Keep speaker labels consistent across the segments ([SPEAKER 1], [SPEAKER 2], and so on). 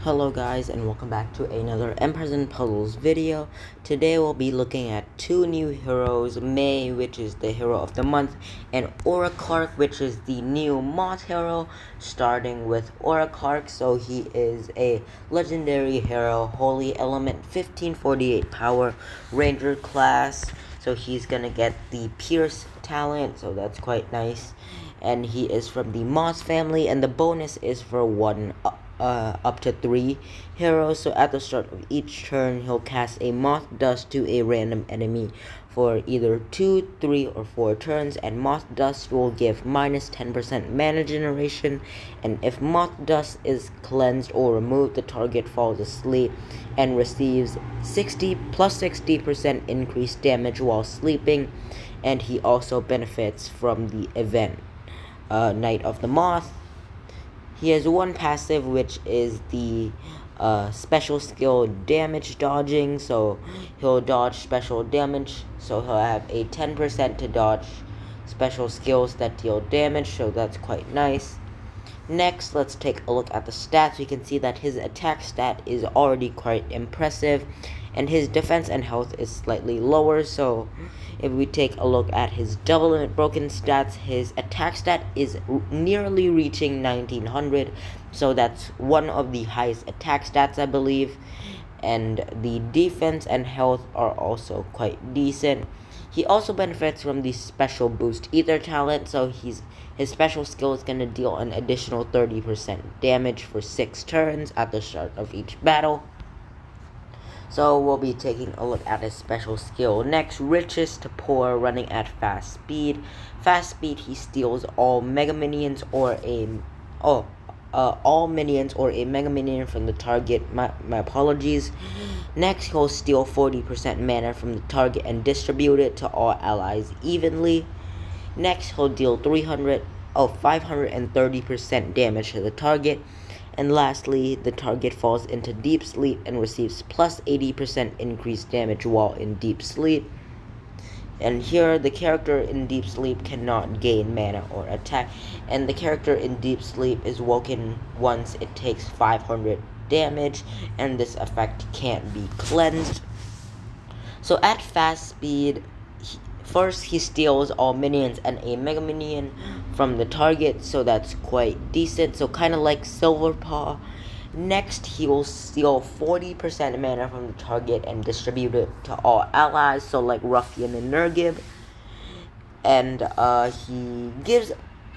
[SPEAKER 1] Hello guys, and welcome back to another Empires and Puzzles video. Today we'll be looking at two new heroes, May, which is the hero of the month, and Auricarc, which is the new moth hero. Starting with Auricarc, so he is a legendary hero, holy element, 1548 power, ranger class. So he's gonna get the Pierce talent, so that's quite nice. And he is from the moth family, and the bonus is for one up to 3 heroes. So at the start of each turn, he'll cast a moth dust to a random enemy for either 2, 3, or 4 turns, and moth dust will give minus 10% mana generation, and if moth dust is cleansed or removed, the target falls asleep and receives 60% increased damage while sleeping. And he also benefits from the event Night of the Moth. He has one passive, which is the special skill damage dodging, so he'll dodge special damage, so he'll have a 10% to dodge special skills that deal damage, so that's quite nice. Next, let's take a look at the stats. We can see that his attack stat is already quite impressive, and his defense and health is slightly lower. So if we take a look at his double limit broken stats, his attack stat is nearly reaching 1900, so that's one of the highest attack stats, I believe. And the defense and health are also quite decent. He also benefits from the special boost ether talent, so his special skill is going to deal an additional 30% damage for 6 turns at the start of each battle. So we'll be taking a look at his special skill next. Riches to Poor, running at fast speed. Fast speed, he steals all mega minions or a all minions or a mega minion from the target. My apologies. Next, he'll steal 40% mana from the target and distribute it to all allies evenly. Next, he'll deal 530% damage to the target. And lastly, the target falls into deep sleep and receives plus 80% increased damage while in deep sleep. And here, the character in deep sleep cannot gain mana or attack, and the character in deep sleep is woken once it takes 500 damage, and this effect can't be cleansed. So at fast speed, first he steals all minions and a mega minion from the target, so that's quite decent, so kind of like Silver Paw. Next, he will steal 40% mana from the target and distribute it to all allies, so like Ruffian and Nurgib. And he gives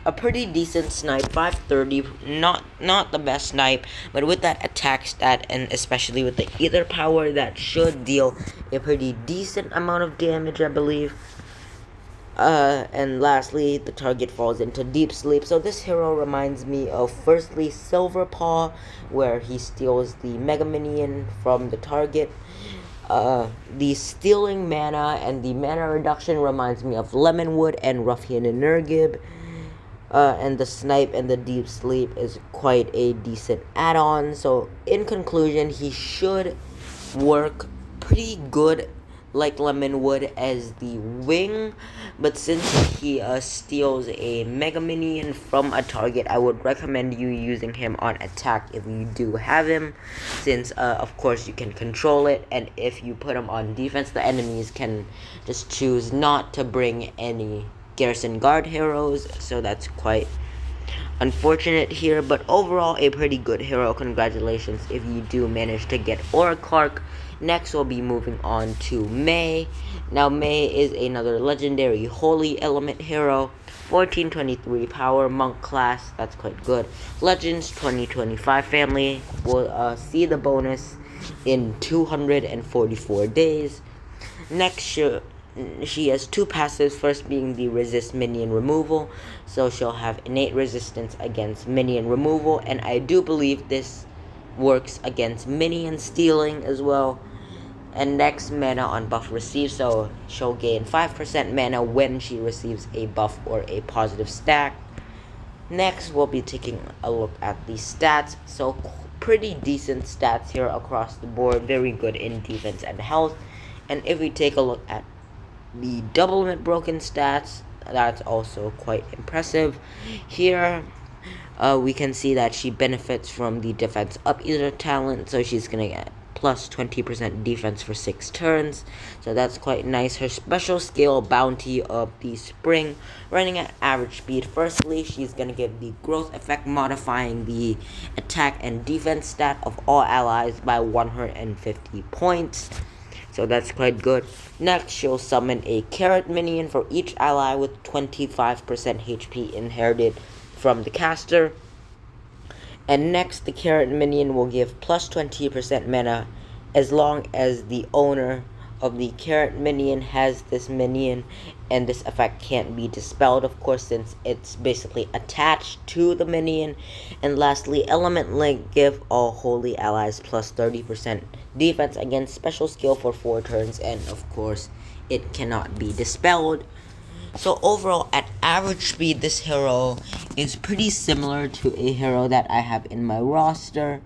[SPEAKER 1] a pretty decent snipe, 530, not the best snipe, but with that attack stat and especially with the ether power, that should deal a pretty decent amount of damage, I believe. And lastly, the target falls into deep sleep. So this hero reminds me of, firstly, Silver Paw, where he steals the Mega Minion from the target. The stealing mana and the mana reduction reminds me of Lemonwood and Ruffian and Nurgib. And the snipe and the deep sleep is quite a decent add-on. So in conclusion, he should work pretty good like Lemonwood as the wing, but since he steals a mega minion from a target, I would recommend you using him on attack if you do have him, since of course you can control it, and if you put him on defense, the enemies can just choose not to bring any garrison guard heroes, so that's quite unfortunate here, but overall a pretty good hero. Congratulations if you do manage to get Auricarc. Next, we'll be moving on to May. Now, May is another legendary holy element hero. 1423 power, monk class, that's quite good. Legends 2025 family will see the bonus in 244 days. Next, she has 2 passives, first being the resist minion removal, so she'll have innate resistance against minion removal, and I do believe this works against minion stealing as well. And next, mana on buff received, so she'll gain 5% mana when she receives a buff or a positive stack. Next, we'll be taking a look at the stats, so pretty decent stats here across the board, very good in defense and health. And if we take a look at the double limit broken stats, that's also quite impressive. Here, we can see that she benefits from the defense up eater talent, so she's gonna get plus 20% defense for 6 turns, so that's quite nice. Her special skill, Bounty of the Spring, running at average speed. Firstly, she's gonna give the growth effect, modifying the attack and defense stat of all allies by 150 points, so that's quite good. Next, she'll summon a carrot minion for each ally with 25% HP inherited from the caster. And next, the carrot minion will give plus 20% mana as long as the owner of the carrot minion has this minion, and this effect can't be dispelled, of course, since it's basically attached to the minion. And lastly, Element Link, give all holy allies plus 30% defense against special skill for 4 turns, and of course it cannot be dispelled. So overall, at average speed, this hero is pretty similar to a hero that I have in my roster,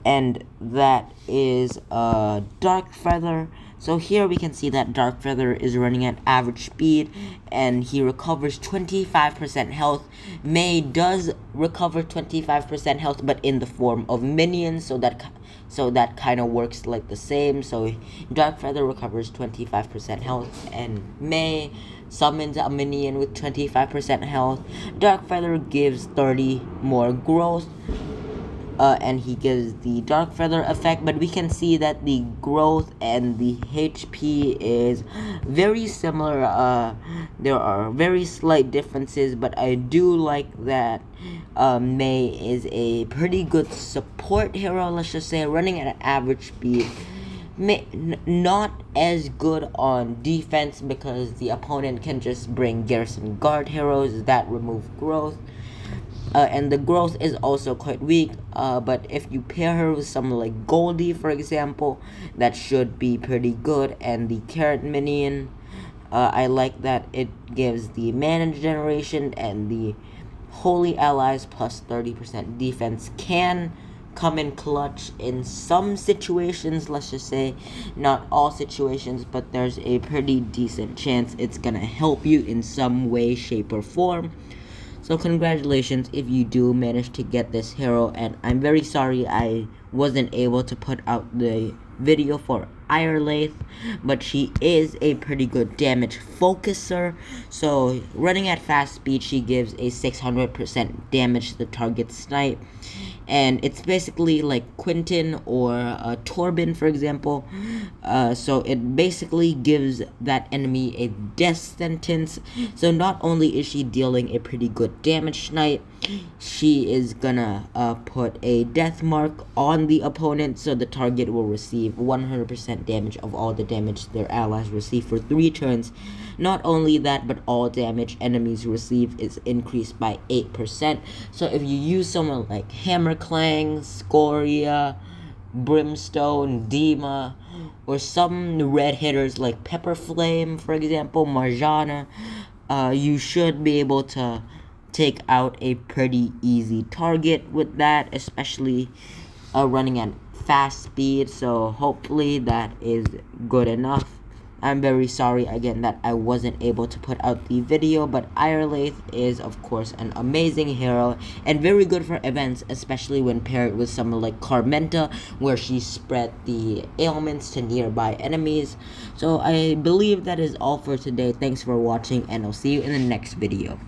[SPEAKER 1] and that is Dark Feather. So here we can see that Dark Feather is running at average speed, and he recovers 25% health. Mei does recover 25% health, but in the form of minions, so that kind of works like the same. So Dark Feather recovers 25% health, and Mei summons a minion with 25% health. Dark Feather gives 30 more growth, and he gives the Dark Feather effect, but we can see that the growth and the HP is very similar. There are very slight differences, but I do like that Mei is a pretty good support hero, let's just say, running at an average speed. Not as good on defense because the opponent can just bring Garrison Guard heroes that remove growth. And the growth is also quite weak, but if you pair her with someone like Goldie, for example, that should be pretty good. And the carrot minion, I like that it gives the mana generation, and the holy allies plus 30% defense can come in clutch in some situations, let's just say. Not all situations, but there's a pretty decent chance it's gonna help you in some way, shape, or form. So congratulations if you do manage to get this hero, and I'm very sorry I wasn't able to put out the video for Iarlaith, but she is a pretty good damage focuser. So running at fast speed, she gives a 600% damage to the target snipe, and it's basically like Quentin or Torben, for example. So it basically gives that enemy a death sentence. So not only is she dealing a pretty good damage snipe, she is gonna put a death mark on the opponent, so the target will receive 100% damage of all the damage their allies receive for 3 turns. Not only that, but all damage enemies receive is increased by 8%. So if you use someone like Hammerclang, Scoria, Brimstone, Dima, or some red hitters like Pepperflame, for example, Marjana, you should be able to take out a pretty easy target with that, especially running at fast speed. So hopefully that is good enough. I'm very sorry again that I wasn't able to put out the video, but Iarlaith is of course an amazing hero and very good for events, especially when paired with someone like Carmenta, where she spread the ailments to nearby enemies. So I believe that is all for today. Thanks for watching, and I'll see you in the next video.